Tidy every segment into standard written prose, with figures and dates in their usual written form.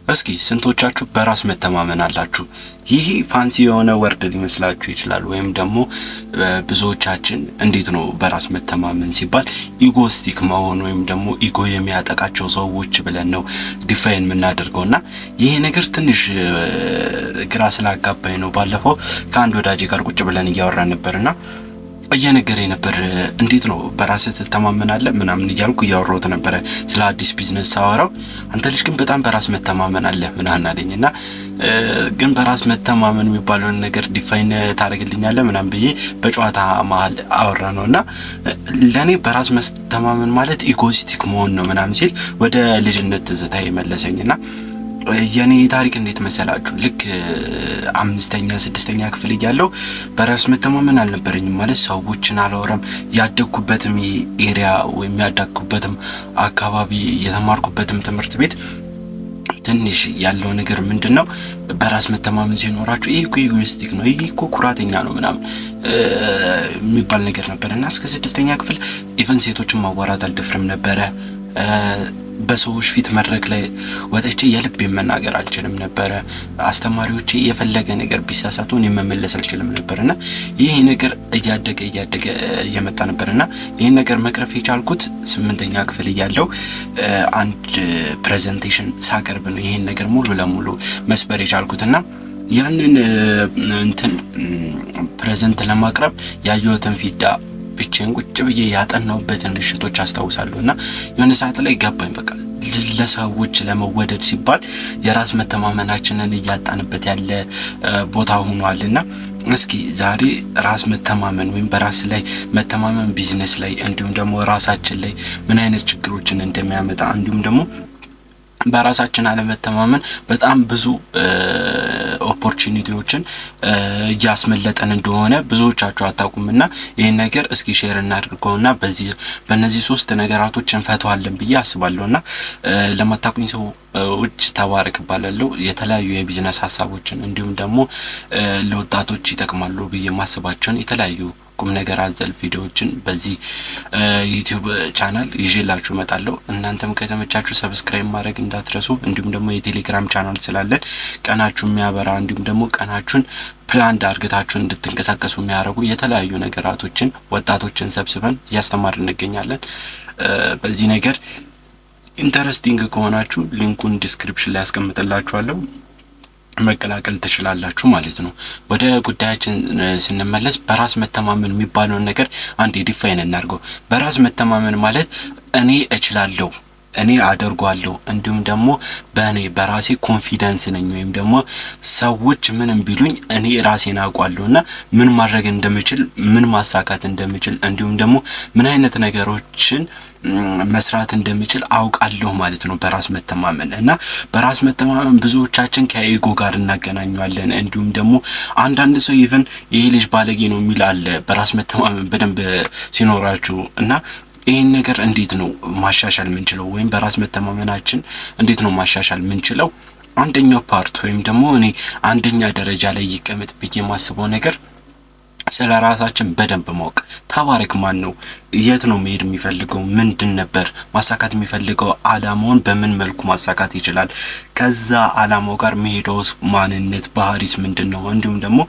እስኪ ስንቶቻችሁ በራስ መተማመን አላችሁ? ይሄ ፋንሲ የሆነ ወርድ ሊመስላችሁ ይችላል። ወይም ደግሞ ብዙዎቻችን እንዴት ነው በራስ መተማመን ሲባል ኢጎስቲክ መሆን ወይም ደግሞ ኢጎ የሚያጠቃቸው ሰዎች ብለን ነው ዲፋይን የምናደርገውና ይሄ ነገር ትንሽ ግራ ስላጋባኝ ነው። ባለፈው ከአንድ ወዳጄ ጋር ቁጭ ብለን እያወራን ነበርና እየነገረኝ ነበር እንዴት ነው በራስህ ትተማመናለህ ምናምን እያልኩ እያወራሁት ነበር ስለ አዲስ ቢዝነስ ሳወራው። አንተ ልጅ ግን በጣም በራስ መተማመን አለ ምናምን አለኝና ግን በራስ መተማመን የሚባለውን ነገር ዲፋይን ታደርግልኛለህ ምናምን ብዬ በጨዋታ መሀል አወራ ነውና ለኔ በራስ መተማመን ማለት ኢጎስቲክ መሆን ነው ምናምን ሲል ወደ ልጅነት ትዝታ ይመለሰኝና የኔ ታሪክ እንዴት መሰላችሁ? ልክ 5ኛ 6ኛ ክፍል እያለሁ በራስ መተማመን አልነበረኝም። ማለት ሰዎችን አላወራም። ያደግኩበትም ኤሪያ ወይም ያደግኩበትም አካባቢ የተማርኩበትም ትምህርት ቤት ትንሽ ያለው ነገር ምንድነው በራስ መተማመን ሲኖራችሁ ይሄ እኮ ኢጎስቲክ ነው፣ ይሄ እኮ ኩራተኛ ነው ምናምን የሚባል ነገር ነበርና እስከ 6ኛ ክፍል ኢቨን ሴቶችን ማዋራት አልደፍርም ነበረ። በሰዎች ፊት መድረክ ላይ ወጥቼ የልቤን መናገር አልችልም ነበረ። አስተማሪዎቼ የፈለገ ነገር ቢሳሳቱ እኔ መመለስ አልችልም ነበርና ይሄ ነገር እያደገ እየመጣ ነበርና ይሄን ነገር መቅረፍ የቻልኩት 8ኛ ክፍል እያለሁ አንድ ፕሬዘንቴሽን ሳቀርብ ነው ይሄን ነገር ሙሉ ለሙሉ መስበር የቻልኩትና ያንን እንትን ፕሬዘንት ለማቅረብ ያየሁትን ፊዳ ብቻዬን ቁጭ ብዬ ያጠናሁበትን ምሽቶች አስታውሳለሁና የሆነ ሰዓት ላይ ገባኝ። በቃ ለሰዎች ለመወደድ ሲባል የራስ መተማመናችንን እያጣንበት ያለ ቦታ ሆኗልና እስኪ ዛሬ ራስ መተማመን ወይም በራስ ላይ መተማመን ቢዝነስ ላይ እንዲሁም ደግሞ ራሳችን ላይ ምን አይነት ችግሮችን እንደሚያመጣ እንዲሁም ደግሞ በራሳችን አለመተማመን በጣም ብዙ ኦፖርቹኒቲዎችን ያስመለጠን እንደሆነ ብዙዎቻችሁ አታውቁምና ይሄን ነገር እስኪ ሼር እናድርገውና በእነዚህ 3 ነገራቶች እንፈታዋለን ብዬ አስባለሁና ለማታውቁኝ ሰው ውጭ ተባረክ ባላለው የተለያዩ የቢዝነስ ሐሳቦችን እንዲሁም ደግሞ ለወጣቶች ይጠቅማሉ ብዬ ማስባቸውን የተለያዩ ቁም ነገር አዘል ቪዲዮዎችን በዚህ ዩቲዩብ ቻናል ይዤላችሁ እመጣለሁ። እናንተም ከተመቻችሁ ሰብስክራይብ ማድረግ እንዳትረሱ። እንዲሁም ደግሞ የቴሌግራም ቻናል ስላለን ቀናችሁ የሚያበራ እንዲሁም ደግሞ ቀናችሁን ፕላን አድርጋችሁ እንድትንቀሳቀሱ የሚያደርጉ የተለያዩ ነገራቶችን ወጣቶችን ሰብስበን እያስተማርን እንገኛለን። በዚህ ነገር ኢንተረስቲንግ ከሆናችሁ ሊንኩን ዲስክሪፕሽን ላይ አስቀምጥላችኋለሁ መቀላቀል ትችላላችሁ ማለት ነው። ወደ ጉዳያችን ስንመለስ በራስ መተማመን የሚባለው ነገር አንዴ ዲፋይን እናድርገው። በራስ መተማመን ማለት እኔ እችላለሁ፣ እኔ አደርጋለሁ እንዲሁም ደግሞ በራሴ ኮንፊደንስ ነኝ ወይም ደግሞ ሰዎች ምንም ቢሉኝ እኔ ራሴን አውቃለሁና ምን ማድረግ እንደምችል ምን ማሳካት እንደምችል እንዲሁም ደግሞ ምን አይነት ነገሮችን መስራት እንደምችል አውቃለሁ ማለት ነው በራስ መተማመን። እና በራስ መተማመን ብዙዎቻችን ከኢጎ ጋር እናገናኘዋለን። እንዲሁም ደግሞ አንዳንድ ሰው ኢቭን ይሄ ልጅ ባለጌ ነው የሚል አለ በራስ መተማመን በደንብ ሲኖራችሁ እና ይሄን ነገር እንዴት ነው ማሻሻል ምንችለው ወይም በራስ መተማመናችን እንዴት ነው ማሻሻል ምንችለው? አንደኛው ፓርት ወይም ደግሞ እኔ አንደኛ ደረጃ ላይ ይቀመጥ ብዬ ማስበው ነገር ስለ ራሳችን በደንብ ማወቅ። ተባረክ ማን ነው? የት ነው መሄድ የሚፈልገው? ምንድን ነበር ማሳካት የሚፈልገው? አላማውን በምን መልኩ ማሳካት ይችላል? ከዛ አላማው ጋር መሄደውስ ማንነት ባህሪስ ምንድነው? እንዲሁም ደግሞ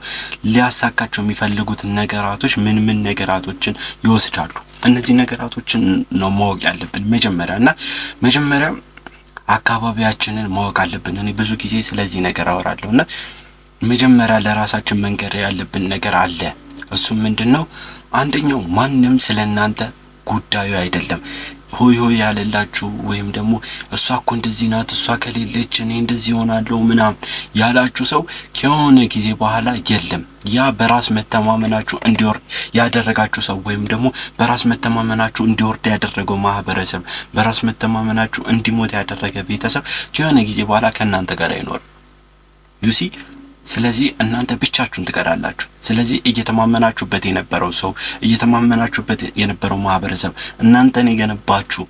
ሊያሳካቸው የሚፈልጉት ነገራቶች ምን ነገራቶችን ይወስዳሉ? እነዚህ ነገራቶችን ነው ማወቅ ያለብን መጀመሪያ አካባቢያችንን ማወቅ አለብን። እኔ ብዙ ጊዜ ስለዚህ ነገር አወራለሁና መጀመሪያ ለራሳችን መንገር ያለብን ነገር አለ። እሱ ምንድነው? አንደኛው ማንንም ስለናንተ ጉዳዩ አይደለም ሆይ ያለላችሁ ወይም ደግሞ እሷ እኮ እንደዚህ ናት፣ እሷ ከሌለች እኔ እንደዚህ ሆናለሁ ምናምን ያላችሁ ሰው ከሆነ ጊዜ በኋላ የለም። ያ በራስ መተማመናችሁ እንዲወርድ ያደረጋችሁ ሰው ወይም ደግሞ በራስ መተማመናችሁ እንዲወርድ ያደረገው ማህበረሰብ፣ በራስ መተማመናችሁ እንዲሞት ያደረገ ቤተሰብ ከሆነ ጊዜ በኋላ ከናንተ ጋር አይኖርም። ዩሲ ስለዚህ እናንተ ብቻችሁን ትቀራላችሁ። ስለዚህ እየተማመናችሁበት የነበረው ሰው እየተማመናችሁበት የነበረው ማህበረሰብ እናንተን የገነባችሁ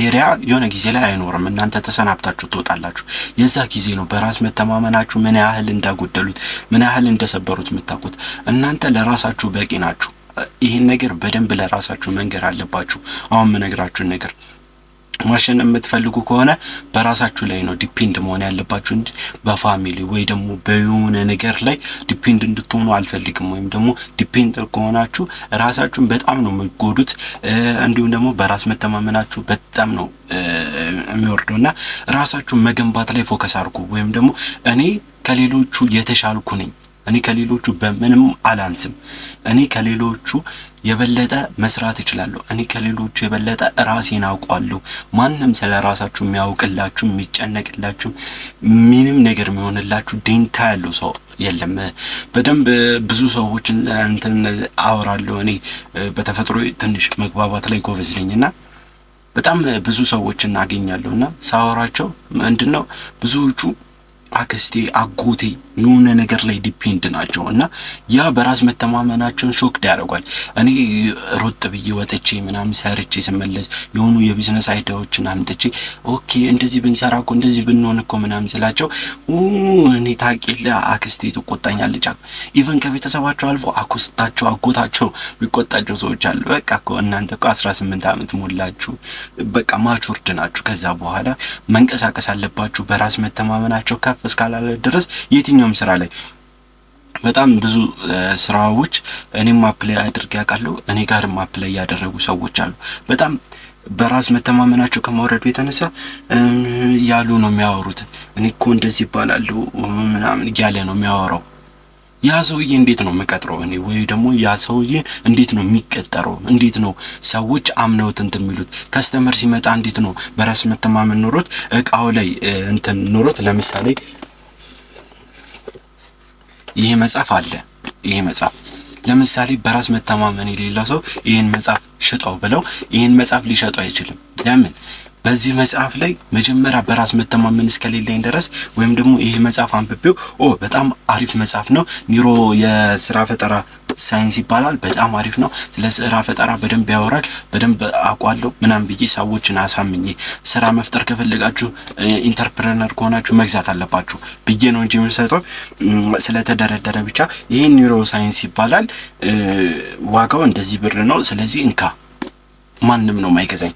ኤሪያ የሆነ ጊዜ ላይ አይኖርም። እናንተ ተሰናብታችሁ ትወጣላችሁ። የዛ ጊዜ ነው በራስ መተማመናችሁ ምን ያህል እንዳጎደሉት ምን ያህል እንደሰበሩት የምታውቁት። እናንተ ለራሳችሁ በቂ ናችሁ። ይሄን ነገር በደንብ ለራሳችሁ መንገር አለባችሁ። አሁን ምነግራችሁ ነገር ማሸነፍ የምትፈልጉ ከሆነ በራሳችሁ ላይ ነው ዲፔንድ መሆን ያለባችሁ እንጂ በፋሚሊ ወይ ደግሞ በየሆነ ነገር ላይ ዲፔንድ እንድትሆኑ አልፈልግም። ወይም ደግሞ ዲፔንድ ከሆናችሁ ራሳችሁን በጣም ነው የምትጎዱት። እንዲሁም ደግሞ በራስ መተማመናችሁ በጣም ነው የሚወርደውና ራሳችሁን መገንባት ላይ ፎከስ አድርጉ። ወይም ደግሞ እኔ ከሌሎቹ የተሻልኩ ነኝ፣ እኔ ከሌሎቹ በምንም አላንስም፣ እኔ ከሌሎቹ የበለጠ መስራት እችላለሁ፣ እኔ ከሌሎቹ የበለጠ ራሴን አውቃለሁ። ማንም ስለ ራሳችሁ የሚያውቅላችሁ የሚጨነቅላችሁ ምንም ነገር የሚሆንላችሁ ደንታ ያለው ሰው የለም። በደንብ ብዙ ሰዎች እንትን አወራለሁ። እኔ በተፈጥሮ ትንሽ መግባባት ላይ ጎበዝ ነኝና በጣም ብዙ ሰዎች እናገኛለሁና ሳወራቸው ምንድነው ብዙዎቹ አክስቴ አጎቴ የሆነ ነገር ላይ ዲፔንድ ናቸው እና ያ በራስ መተማመናቸውን ሾክ ያደርጋል። እኔ ሮጥ ብዬ ወጥቼ ምናምን ሰርቼ ስመለስ የሆኑ የቢዝነስ አይዲያዎችን አምጥቼ ኦኬ እንደዚህ ብንሰራ እኮ እንደዚህ ብንሆን እኮ ምናምን ስላቸው እኔ ታውቂልህ አክስቴ ትቆጣኛለች። ኢቨን ከቤተሰባቸው አልፎ አክስታቸው አጎታቸው የሚቆጣቸው ሰዎች አሉ። በቃ እኮ እናንተ እኮ 18 ዓመት ሞላችሁ፣ በቃ ማቹርድ ናችሁ፣ ከዛ በኋላ መንቀሳቀስ አለባችሁ። በራስ መተማመናቸው ከፍ እስካላለ ድረስ የትኛው ስራ ላይ በጣም ብዙ ስራዎች እኔም አፕላይ አድርጌ አውቃለሁ። እኔ ጋርም አፕላይ ያደረጉ ሰዎች አሉ። በጣም በራስ መተማመናቸው ከመውረዱ የተነሳ ያሉ ነው የሚያወሩት። እኔ እኮ እንደዚህ ይባላል ምናምን እያለ ነው የሚያወራው። ያ ሰውዬ እንዴት ነው መቀጥረው እኔ? ወይ ደግሞ ያ ሰውዬ እንዴት ነው የሚቀጠረው? እንዴት ነው ሰዎች አምነውት እንትን የሚሉት? ከስተመር ሲመጣ እንዴት ነው በራስ መተማመን ኖሮት እቃው ላይ እንትን ኖሮት? ለምሳሌ ይሄ መጽሐፍ አለ። ይሄ መጽሐፍ ለምሳሌ በራስ መተማመን የሌለው ሰው ይሄን መጽሐፍ ሽጠው ብለው ይሄን መጽሐፍ ሊሸጠው አይችልም። ለምን? በዚህ መጽሐፍ ላይ መጀመሪያ በራስ መተማመን እስከሌለኝ ድረስ ወይም ደግሞ ይሄ መጽሐፍ አንብቤው በጣም አሪፍ መጽሐፍ ነው፣ ኒውሮ የስራ ፈጠራ ሳይንስ ይባላል፣ በጣም አሪፍ ነው፣ ስለ ስራ ፈጠራ በደንብ ያወራል፣ በደንብ አውቃለሁ ምናምን ብዬ ሰዎችን አሳምኜ ስራ መፍጠር ከፈለጋችሁ ኢንተርፕረነር ከሆናችሁ መግዛት አለባችሁ ብዬ ነው እንጂ የምሰጠው ስለተደረደረ ብቻ ይሄ ኒውሮ ሳይንስ ይባላል፣ ዋጋው እንደዚህ ብር ነው፣ ስለዚህ እንካ፣ ማንም ነው ማይገዛኝ።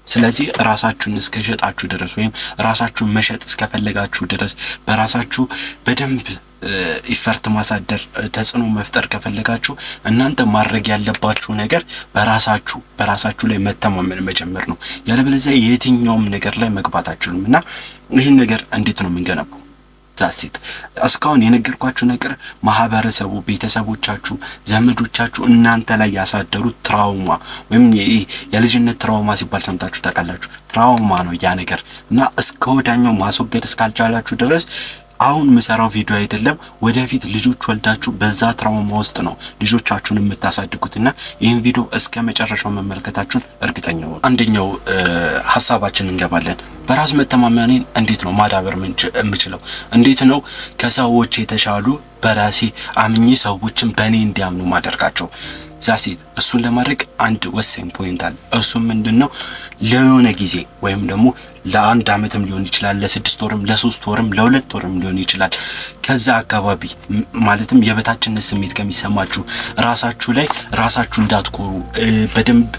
ስለዚህ ራሳችሁን እስከሸጣችሁ ድረስ ወይም ራሳችሁን መሸጥ እስከፈለጋችሁ ድረስ በራሳችሁ በደንብ ኢፈርት ማሳደር ተጽዕኖ መፍጠር ከፈለጋችሁ እናንተ ማድረግ ያለባችሁ ነገር በራሳችሁ ላይ መተማመን መጀመር ነው። ያለበለዚያ የትኛውም ነገር ላይ መግባት አትችሉም። እና ይህን ነገር እንዴት ነው የምንገነባው? ዛሲት እስካሁን የነገርኳችሁ ነገር ማህበረሰቡ፣ ቤተሰቦቻችሁ፣ ዘመዶቻችሁ እናንተ ላይ ያሳደሩት ትራውማ ወይም የልጅነት ትራውማ ሲባል ሰምታችሁ ታውቃላችሁ። ትራውማ ነው ያ ነገር እና እስከ ወዳኛው ማስወገድ እስካልቻላችሁ ድረስ አሁን ምሰራው ቪዲዮ አይደለም። ወደፊት ልጆች ወልዳችሁ በዛ ትራውማ ውስጥ ነው ልጆቻችሁን የምታሳድጉትና ይህን ቪዲዮ እስከ መጨረሻው መመልከታችሁን እርግጠኛ ሁኑ። አንደኛው ሐሳባችን እንገባለን። በራስ መተማመኔን እንዴት ነው ማዳበር የምችለው? እንዴት ነው ከሰዎች የተሻሉ በራሴ አምኜ ሰዎችን በእኔ እንዲያምኑ ማደርጋቸው? ዛሲ እሱን ለማድረግ አንድ ወሳኝ ፖይንት አለ። እሱ ምንድነው? ለሆነ ጊዜ ወይም ደግሞ ለአንድ አመትም ሊሆን ይችላል፣ ለ6 ወርም፣ ለ3 ወርም፣ ለ2 ወርም ሊሆን ይችላል። ከዛ አካባቢ ማለትም የበታችነት ስሜት ከሚሰማችሁ ራሳችሁ ላይ ራሳችሁ እንዳትኮሩ በደንብ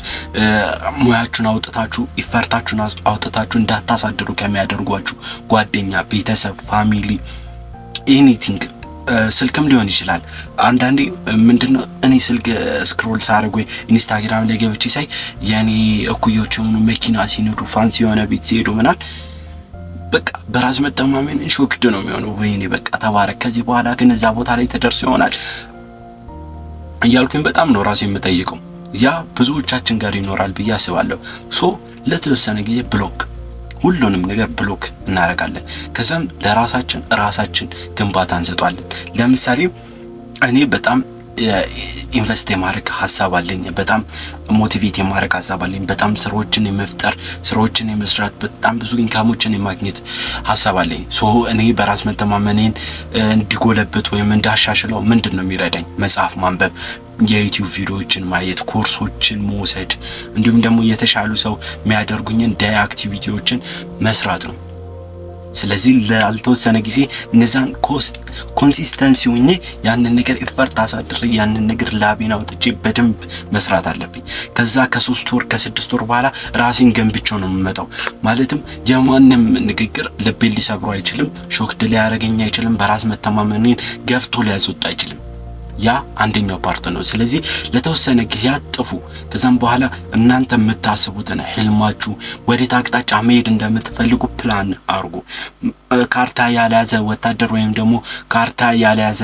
ሙያችሁን አውጥታችሁ ኢፈርታችሁን አውጥታችሁ እንዳታሳድሩ ከሚያደርጓችሁ ጓደኛ፣ ቤተሰብ፣ ፋሚሊ ኤኒቲንግ ስልክም ሊሆን ይችላል። አንዳንዴ ምንድነው እኔ ስልክ ስክሮል ሳደርግ ወይ ኢንስታግራም ላይ ገብቼ ሳይ የኔ እኩዮች የሆኑ መኪና ሲነዱ ፋንሲ የሆነ ቤት ሲሄዱ ምናል በቃ በራስ መተማመን ሾክድ ነው የሚሆነው። ወይኔ በቃ ተባረክ፣ ከዚህ በኋላ ግን እዛ ቦታ ላይ ተደርሶ ይሆናል እያልኩኝ በጣም ነው ራሴ የምጠይቀው። ያ ብዙዎቻችን ጋር ይኖራል ብዬ አስባለሁ። ሶ ለተወሰነ ጊዜ ሁሉንም ነገር ብሎክ እናደርጋለን። ከዛም ለራሳችን ግንባታ እንሰጣለን። ለምሳሌ እኔ በጣም ኢንቨስት የማድረግ ሐሳብ አለኝ፣ በጣም ሞቲቬት የማድረግ ሐሳብ አለኝ፣ በጣም ስራዎችን የመፍጠር ስራዎችን የመስራት በጣም ብዙ ኢንካሞችን የማግኘት ሐሳብ አለኝ። ሶ እኔ በራስ መተማመኔን እንዲጎለብት ወይም እንዳሻሽለው ምንድነው የሚረዳኝ? መጽሐፍ ማንበብ፣ የዩቲዩብ ቪዲዮዎችን ማየት፣ ኮርሶችን መውሰድ፣ እንዲሁም ደግሞ የተሻሉ ሰው የሚያደርጉኝን ዳይ አክቲቪቲዎችን መስራት ነው። ስለዚህ ላልተወሰነ ጊዜ እነዛን ኮንሲስተንሲ ሆኜ ያንን ነገር ኢፈርት አሳድሬ ያንን ነገር ላቤን አውጥቼ በደንብ መስራት አለብኝ። ከዛ ከ3 ወር ከ6 ወር በኋላ ራሴን ገንብቼው ነው የምመጣው። ማለትም የማንም ንግግር ልቤን ሊሰብሮ አይችልም፣ ሾክድ ሊያደርገኝ አይችልም፣ በራስ መተማመኔን ገፍቶ ሊያስወጣ አይችልም። ያ አንደኛው ፓርት ነው። ስለዚህ ለተወሰነ ጊዜ አጥፉ። ከዛም በኋላ እናንተ የምታስቡትን ህልማችሁ ወዴት አቅጣጫ መሄድ እንደምትፈልጉ ፕላን አርጉ። ካርታ ያልያዘ ወታደር ወይም ደግሞ ካርታ ያልያዘ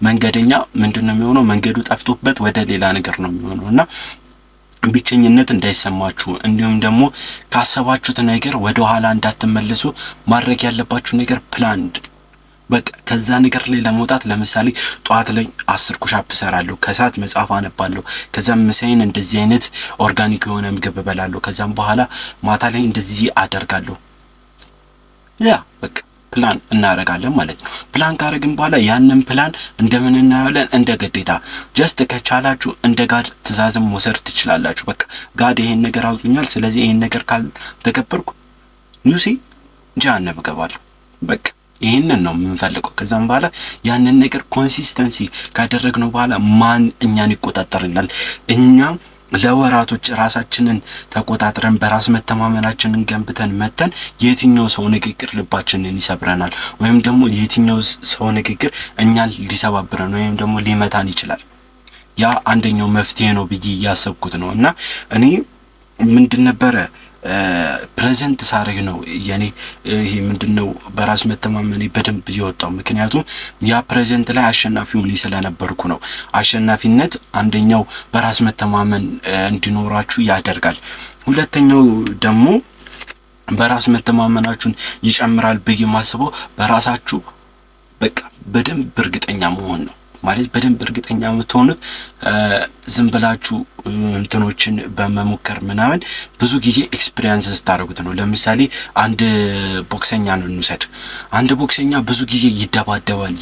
መንገደኛ ምንድነው የሚሆነው? መንገዱ ጠፍቶበት ወደ ሌላ ነገር ነው የሚሆነውና ብቸኝነት እንዳይሰማችሁ እንዲሁም ደግሞ ካሰባችሁት ነገር ወደ ኋላ እንዳትመለሱ ማድረግ ያለባችሁ ነገር ፕላንድ በቃ ከዛ ነገር ላይ ለመውጣት ለምሳሌ ጧት ላይ 10 ኩሻፕ ሰራለሁ፣ ከሰዓት መጽሐፍ አነባለሁ፣ ከዛም ምሳዬን እንደዚህ አይነት ኦርጋኒክ የሆነ ምግብ በላለሁ፣ ከዛም በኋላ ማታ ላይ እንደዚህ አደርጋለሁ። ያ በቃ ፕላን እናረጋለን ማለት ነው። ፕላን ካረግን በኋላ ያንን ፕላን እንደምን እናያለን? እንደ ግዴታ ጀስት ከቻላችሁ እንደ ጋድ ትእዛዝም መውሰድ ትችላላችሁ። በቃ ጋድ ይሄን ነገር አውጡኛል፣ ስለዚህ ይሄን ነገር ካልተከበርኩ ዩሲ ጀሃነም እገባለሁ። በቃ ይሄንን ነው የምንፈልገው። ከዛም በኋላ ያንን ነገር ኮንሲስተንሲ ካደረግነው በኋላ ማን እኛን ይቆጣጠርናል? እኛ ለወራቶች ራሳችንን ተቆጣጥረን በራስ መተማመናችንን ገንብተን መተን የትኛው ሰው ንግግር ልባችንን ይሰብረናል ወይም ደግሞ የትኛው ሰው ንግግር እኛን ሊሰባብረን ወይም ደግሞ ሊመታን ይችላል? ያ አንደኛው መፍትሄ ነው ብዬ ያሰብኩት ነው። እና እኔ ምንድን ነበረ ፕሬዘንት ሳረግ ነው የኔ ይሄ ምንድነው በራስ መተማመኔ በደንብ ይወጣው። ምክንያቱም ያ ፕሬዘንት ላይ አሸናፊ ሆኜ ስለነበርኩ ነው። አሸናፊነት አንደኛው በራስ መተማመን እንዲኖራችሁ ያደርጋል። ሁለተኛው ደግሞ በራስ መተማመናችሁን ይጨምራል ብዬ ማስበው በራሳችሁ በቃ በደንብ እርግጠኛ መሆን ነው። ማለት በደንብ እርግጠኛ የምትሆኑት ዝም ብላችሁ እንትኖችን በመሞከር ምናምን ብዙ ጊዜ ኤክስፒሪየንስ ስታደርጉት ነው። ለምሳሌ አንድ ቦክሰኛ ነው እንውሰድ። አንድ ቦክሰኛ ብዙ ጊዜ ይደባደባል፣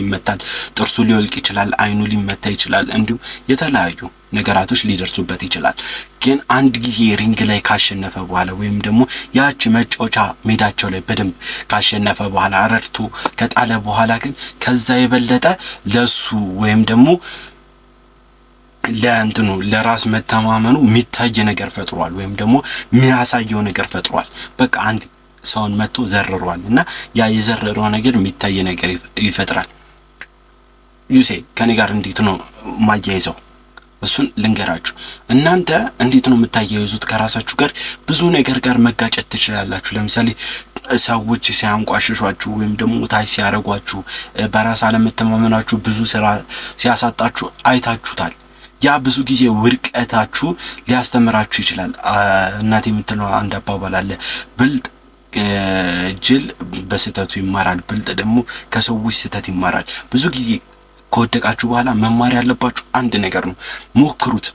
ይመታል፣ ጥርሱ ሊወልቅ ይችላል፣ አይኑ ሊመታ ይችላል፣ እንዲሁም የተለያዩ ነገራቶች ሊደርሱበት ይችላል። ግን አንድ ጊዜ ሪንግ ላይ ካሸነፈ በኋላ ወይም ደግሞ ያቺ መጫወቻ ሜዳቸው ላይ በደንብ ካሸነፈ በኋላ አረድቶ ከጣለ በኋላ ግን ከዛ የበለጠ ለሱ ወይም ደግሞ ለእንትኑ ለራስ መተማመኑ የሚታይ ነገር ፈጥሯል ወይም ደግሞ የሚያሳየው ነገር ፈጥሯል። በቃ አንድ ሰውን መጥቶ ዘርሯል እና ያ የዘረረው ነገር የሚታይ ነገር ይፈጥራል። ዩሴ ከኔ ጋር እንዴት ነው ማያይዘው? እሱን ልንገራችሁ። እናንተ እንዴት ነው የምታያይዙት? ከራሳችሁ ጋር ብዙ ነገር ጋር መጋጨት ትችላላችሁ። ለምሳሌ ሰዎች ሲያንቋሽሿችሁ ወይም ደግሞ ታች ሲያረጓችሁ፣ በራስ አለመተማመናችሁ ብዙ ስራ ሲያሳጣችሁ አይታችሁታል። ያ ብዙ ጊዜ ውድቀታችሁ ሊያስተምራችሁ ይችላል። እናቴ የምትለው አንድ አባባል አለ፣ ብልጥ ጅል በስተቱ ይማራል፣ ብልጥ ደግሞ ከሰዎች ስተት ይማራል። ብዙ ጊዜ ከወደቃችሁ በኋላ መማር ያለባችሁ አንድ ነገር ነው። ሞክሩት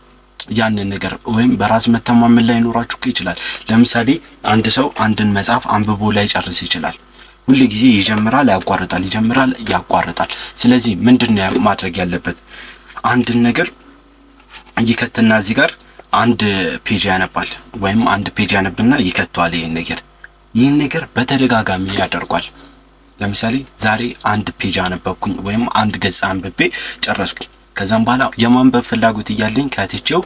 ያንን ነገር ወይም በራስ መተማመን ላይ ኖራችሁ ይችላል። ለምሳሌ አንድ ሰው አንድን መጽሐፍ አንብቦ ላይ ጨርስ ይችላል። ሁሉ ጊዜ ይጀምራል፣ ያቋርጣል። ስለዚህ ምንድነው ማድረግ ያለበት? አንድን ነገር ይከትና እዚህ ጋር አንድ ፔጅ ያነባል ወይም አንድ ፔጅ ያነብና ይከቷል። ይህን ነገር በተደጋጋሚ ያደርጋል። ለምሳሌ ዛሬ አንድ ፔጅ አነበብኩኝ ወይም አንድ ገጽ አንብቤ ጨረስኩኝ። ከዛም በኋላ የማንበብ ፍላጎት እያለኝ ከትቼው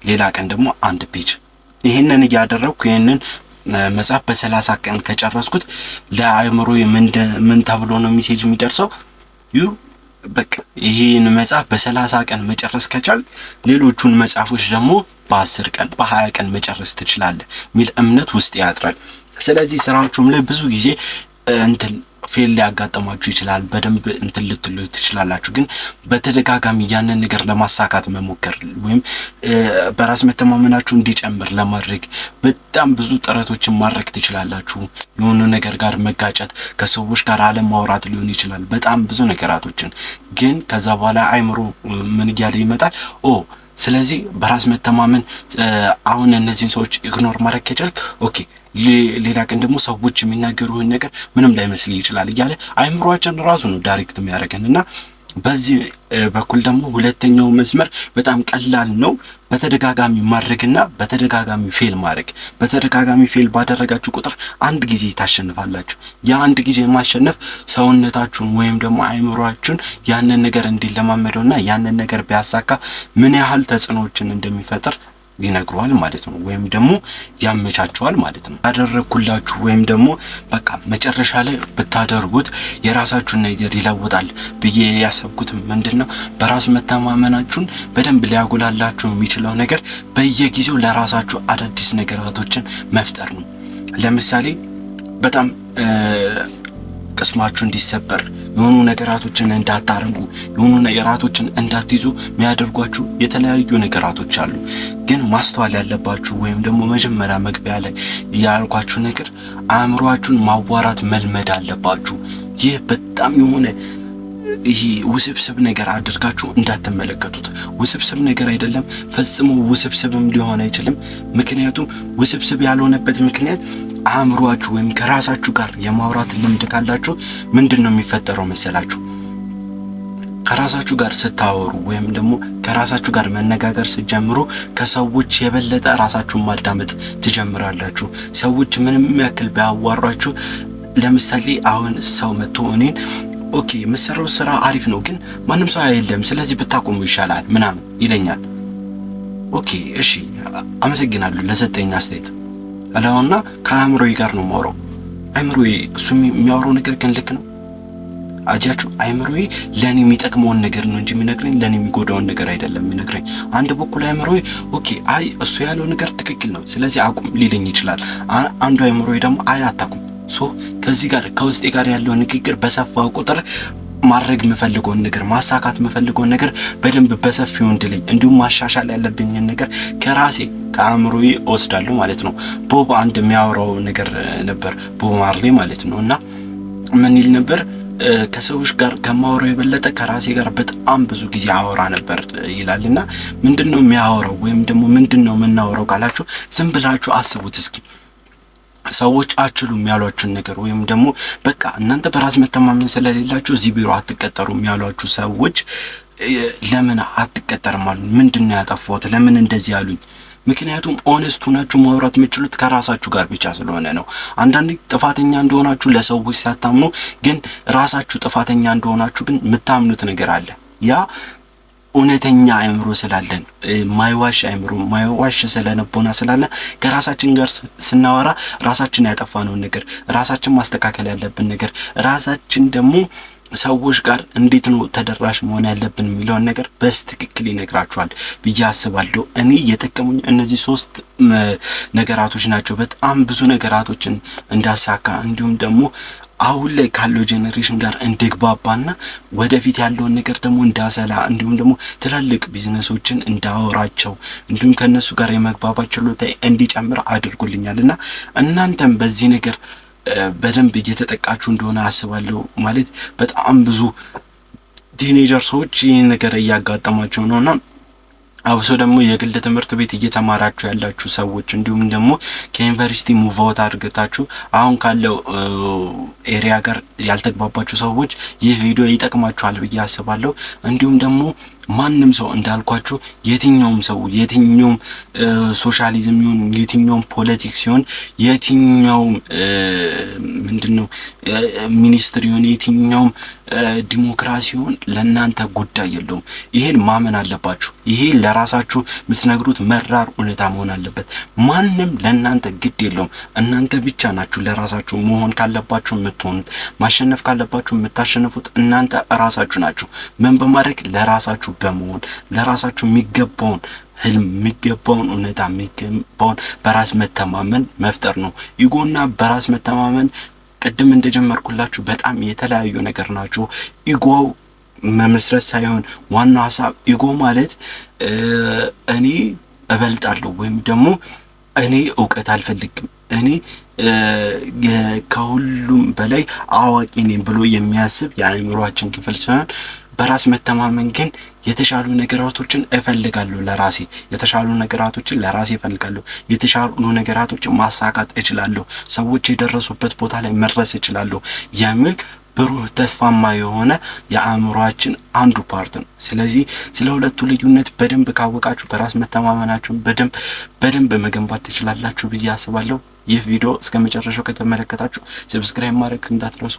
ሌላ ቀን ደግሞ አንድ ፔጅ ይሄንን እያደረኩ ይሄንን መጽሐፍ በ30 ቀን ከጨረስኩት ለአእምሮ ምን ተብሎ ነው ሜሴጅ የሚደርሰው? በቃ ይሄን መጽሐፍ በ30 ቀን መጨረስ ከቻል ሌሎቹን መጽሐፎች ደግሞ በ10 ቀን በ20 ቀን መጨረስ ትችላለህ ሚል እምነት ውስጥ ያጥራል። ስለዚህ ስራዎቹም ላይ ብዙ ጊዜ እንትን ፌል ሊያጋጥማችሁ ይችላል። በደንብ እንትን ልትሉ ትችላላችሁ። ግን በተደጋጋሚ ያንን ነገር ለማሳካት መሞከር ወይም በራስ መተማመናችሁ እንዲጨምር ለማድረግ በጣም ብዙ ጥረቶችን ማድረግ ትችላላችሁ። የሆነ ነገር ጋር መጋጨት፣ ከሰዎች ጋር አለማውራት ሊሆን ይችላል። በጣም ብዙ ነገራቶችን ግን ከዛ በኋላ አይምሮ ምን እያለ ይመጣል? ስለዚህ በራስ መተማመን አሁን እነዚህን ሰዎች ኢግኖር ማድረግ ከቻልክ ኦኬ፣ ሌላ ቀን ደግሞ ሰዎች የሚናገሩን ነገር ምንም ላይመስል ይችላል እያለ አይምሮአችን ራሱ ነው ዳይሬክት የሚያደርገንና በዚህ በኩል ደግሞ ሁለተኛው መስመር በጣም ቀላል ነው። በተደጋጋሚ ማድረግና በተደጋጋሚ ፌል ማድረግ። በተደጋጋሚ ፌል ባደረጋችሁ ቁጥር አንድ ጊዜ ታሸንፋላችሁ። ያ አንድ ጊዜ ማሸነፍ ሰውነታችሁን ወይም ደግሞ አይምሮአችሁን ያንን ነገር እንዲለማመደውና ያንን ነገር ቢያሳካ ምን ያህል ተጽዕኖዎችን እንደሚፈጥር ይነግሯል ማለት ነው፣ ወይም ደግሞ ያመቻቸዋል ማለት ነው። ያደረኩላችሁ ወይም ደግሞ በቃ መጨረሻ ላይ ብታደርጉት የራሳችሁን ነገር ይለውጣል ብዬ ያሰብኩት ምንድነው በራስ መተማመናችሁን በደንብ ሊያጎላላችሁ የሚችለው ነገር በየጊዜው ለራሳችሁ አዳዲስ ነገራቶችን መፍጠር ነው። ለምሳሌ በጣም ቅስማችሁ እንዲሰበር የሆኑ ነገራቶችን እንዳታረጉ የሆኑ ነገራቶችን እንዳትይዙ የሚያደርጓችሁ የተለያዩ ነገራቶች አሉ። ግን ማስተዋል ያለባችሁ ወይም ደግሞ መጀመሪያ መግቢያ ላይ ያልኳችሁ ነገር አእምሮአችሁን ማዋራት መልመድ አለባችሁ። ይህ በጣም የሆነ ይሄ ውስብስብ ነገር አድርጋችሁ እንዳትመለከቱት። ውስብስብ ነገር አይደለም፣ ፈጽሞ ውስብስብም ሊሆን አይችልም። ምክንያቱም ውስብስብ ያልሆነበት ምክንያት አእምሮአችሁ ወይም ከራሳችሁ ጋር የማውራት ልምድ ካላችሁ ምንድነው የሚፈጠረው መሰላችሁ? ከራሳችሁ ጋር ስታወሩ ወይም ደግሞ ከራሳችሁ ጋር መነጋገር ስትጀምሩ ከሰዎች የበለጠ ራሳችሁን ማዳመጥ ትጀምራላችሁ። ሰዎች ምንም ያክል ቢያዋሯችሁ፣ ለምሳሌ አሁን ሰው መጥቶ እኔን ኦኬ የምሰራው ስራ አሪፍ ነው ግን ማንም ሰው አይደለም ስለዚህ ብታቆሙ ይሻላል ምናምን ይለኛል። ኦኬ እሺ አመሰግናለሁ ለሰጠኝ አስተያየት አላውና ከአእምሮዬ ጋር ነው የማወራው። አእምሮዬ እሱ የሚያወራው ነገር ግን ልክ ነው። አጃችሁ አእምሮዬ ለኔ የሚጠቅመውን ነገር ነው እንጂ የሚነግረኝ ለኔ የሚጎዳውን ነገር አይደለም የሚነግረኝ። አንድ በኩል አእምሮዬ ኦኬ አይ እሱ ያለው ነገር ትክክል ነው ስለዚህ አቁም ሊለኝ ይችላል። አንዱ አእምሮዬ ደግሞ አይ አታቁም። ከዚህ ጋር ከውስጤ ጋር ያለው ንግግር በሰፋው ቁጥር ማድረግ የምፈልገውን ነገር ማሳካት የምፈልገውን ነገር በደንብ በሰፊው እንድለኝ እንዲሁም ማሻሻል ያለብኝን ነገር ከራሴ ከአእምሮዬ ወስዳለሁ ማለት ነው። ቦብ አንድ የሚያወራው ነገር ነበር፣ ቦብ ማርሌ ማለት ነው። እና ምን ይል ነበር? ከሰዎች ጋር ከማወራው የበለጠ ከራሴ ጋር በጣም ብዙ ጊዜ አወራ ነበር ይላልና ምንድነው የሚያወራው ወይም ደግሞ ምንድነው የምናወራው ካላችሁ ዝም ብላችሁ አስቡት እስኪ። ሰዎች አችሉም ያሏችሁን ነገር ወይም ደግሞ በቃ እናንተ በራስ መተማመን ስለሌላችሁ እዚህ ቢሮ አትቀጠሩም ያሏችሁ ሰዎች ለምን አትቀጠርም አሉ? ምንድነው ያጠፋሁት? ለምን እንደዚህ አሉኝ? ምክንያቱም ኦነስት ሆናችሁ ማውራት የምትችሉት ከራሳችሁ ጋር ብቻ ስለሆነ ነው። አንዳንዴ ጥፋተኛ እንደሆናችሁ ለሰዎች ሳታምኑ ግን ራሳችሁ ጥፋተኛ እንደሆናችሁ ግን የምታምኑት ነገር አለ። ያ እውነተኛ አእምሮ ስላለን ማይዋሽ አእምሮ ማይዋሽ ስለነበውና ስላለ ከራሳችን ጋር ስናወራ ራሳችን ያጠፋነው ነገር ራሳችን ማስተካከል ያለብን ነገር ራሳችን ደግሞ ሰዎች ጋር እንዴት ነው ተደራሽ መሆን ያለብን የሚለውን ነገር በስትክክል ይነግራችኋል ብዬ አስባለሁ። እኔ የጠቀሙኝ እነዚህ ሶስት ነገራቶች ናቸው። በጣም ብዙ ነገራቶችን እንዳሳካ እንዲሁም ደግሞ አሁን ላይ ካለው ጄኔሬሽን ጋር እንድግባባና ወደፊት ያለውን ነገር ደግሞ እንዳሰላ እንዲሁም ደግሞ ትላልቅ ቢዝነሶችን እንዳወራቸው እንዲሁም ከነሱ ጋር የመግባባት ችሎታ እንዲጨምር አድርጎልኛልና እናንተም በዚህ ነገር በደንብ እየተጠቃችሁ እንደሆነ አስባለሁ። ማለት በጣም ብዙ ቲኔጀር ሰዎች ይህን ነገር እያጋጠማቸው ነውና አብሶ ደግሞ የግል ትምህርት ቤት እየተማራችሁ ያላችሁ ሰዎች እንዲሁም ደግሞ ከዩኒቨርሲቲ ሙቭ አውት አድርጋችሁ አሁን ካለው ኤሪያ ጋር ያልተግባባችሁ ሰዎች ይህ ቪዲዮ ይጠቅማችኋል ብዬ አስባለሁ። እንዲሁም ደግሞ ማንም ሰው እንዳልኳችሁ የትኛውም ሰው የትኛውም ሶሻሊዝም ይሁን የትኛውም ፖለቲክስ ይሁን የትኛውም ምንድነው ሚኒስትሪ ይሁን የትኛውም ዲሞክራሲ ይሁን ለእናንተ ጉዳይ የለውም። ይሄን ማመን አለባችሁ። ይሄ ለራሳችሁ የምትነግሩት መራር እውነታ መሆን አለበት። ማንም ለእናንተ ግድ የለውም። እናንተ ብቻ ናችሁ ለራሳችሁ መሆን ካለባችሁ የምትሆኑት፣ ማሸነፍ ካለባችሁ የምታሸንፉት እናንተ ራሳችሁ ናችሁ። ምን በማድረግ ለራሳችሁ በመሆን ለራሳችሁ የሚገባውን ህልም የሚገባውን እውነታ የሚገባውን በራስ መተማመን መፍጠር ነው። ኢጎና በራስ መተማመን ቅድም እንደጀመርኩላችሁ በጣም የተለያዩ ነገር ናቸው። ኢጎ መመስረት ሳይሆን ዋናው ሐሳብ ኢጎ ማለት እኔ እበልጣለሁ ወይም ደግሞ እኔ እውቀት አልፈልግም እኔ ከሁሉም በላይ አዋቂ ነኝ ብሎ የሚያስብ የአእምሮአችን ክፍል ሲሆን በራስ መተማመን ግን የተሻሉ ነገራቶችን እፈልጋለሁ ለራሴ የተሻሉ ነገራቶችን ለራሴ እፈልጋለሁ የተሻሉ ነገራቶችን ማሳካት እችላለሁ ሰዎች የደረሱበት ቦታ ላይ መድረስ እችላለሁ የሚል ብሩህ ተስፋማ የሆነ የአእምሮአችን አንዱ ፓርት ነው። ስለዚህ ስለ ሁለቱ ልዩነት በደንብ ካወቃችሁ በራስ መተማመናችሁን በደንብ መገንባት ትችላላችሁ ብዬ አስባለሁ። ይህ ቪዲዮ እስከ መጨረሻው ከተመለከታችሁ ሰብስክራይብ ማድረግ እንዳትረሱ።